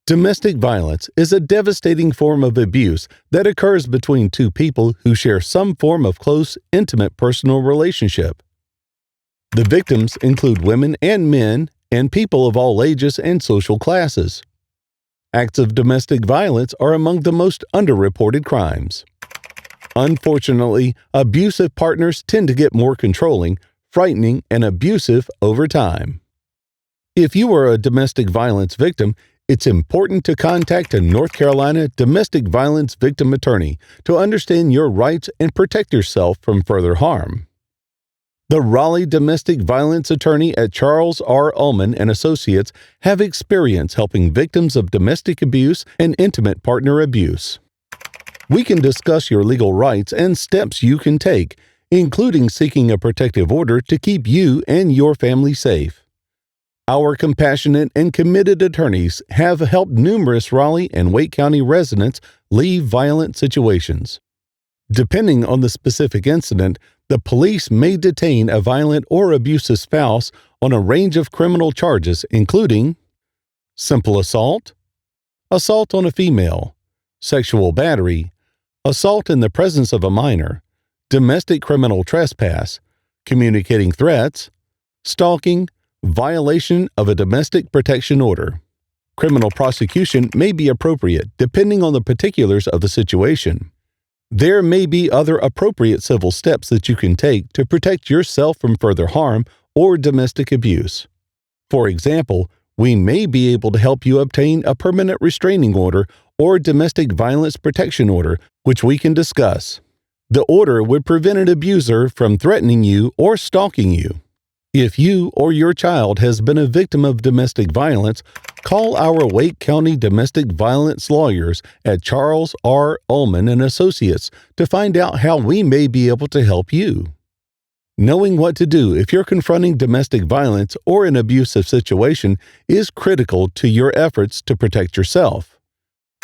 Domestic violence is a devastating form of abuse that occurs between two people who share some form of close, intimate personal relationship. The victims include women and men and people of all ages and social classes. Acts of domestic violence are among the most underreported crimes. Unfortunately, abusive partners tend to get more controlling, frightening, and abusive over time. If you are a domestic violence victim, it's important to contact a North Carolina domestic violence victim attorney to understand your rights and protect yourself from further harm. The Raleigh domestic violence attorney at Charles R. Ullman Associates have experience helping victims of domestic abuse and intimate partner abuse. We can discuss your legal rights and steps you can take, including seeking a protective order to keep you and your family safe. Our compassionate and committed attorneys have helped numerous Raleigh and Wake County residents leave violent situations. Depending on the specific incident, the police may detain a violent or abusive spouse on a range of criminal charges including simple assault, assault on a female, sexual battery, assault in the presence of a minor, domestic criminal trespass, communicating threats, stalking, violation of a domestic protection order. Criminal prosecution may be appropriate depending on the particulars of the situation. There may be other appropriate civil steps that you can take to protect yourself from further harm or domestic abuse. For example, we may be able to help you obtain a permanent restraining order or domestic violence protection order, which we can discuss. The order would prevent an abuser from threatening you or stalking you. If you or your child has been a victim of domestic violence, call our Wake County domestic violence lawyers at Charles R. Ullman Associates to find out how we may be able to help you. Knowing what to do if you're confronting domestic violence or an abusive situation is critical to your efforts to protect yourself.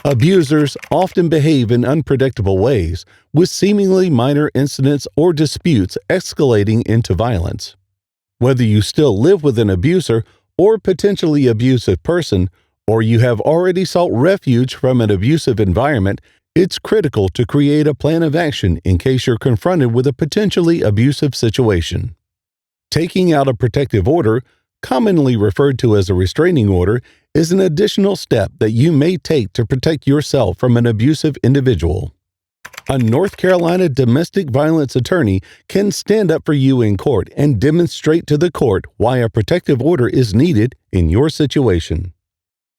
Abusers often behave in unpredictable ways, with seemingly minor incidents or disputes escalating into violence. Whether you still live with an abuser or potentially abusive person, or you have already sought refuge from an abusive environment, it's critical to create a plan of action in case you're confronted with a potentially abusive situation. Taking out a protective order, commonly referred to as a restraining order, is an additional step that you may take to protect yourself from an abusive individual. A North Carolina domestic violence attorney can stand up for you in court and demonstrate to the court why a protective order is needed in your situation.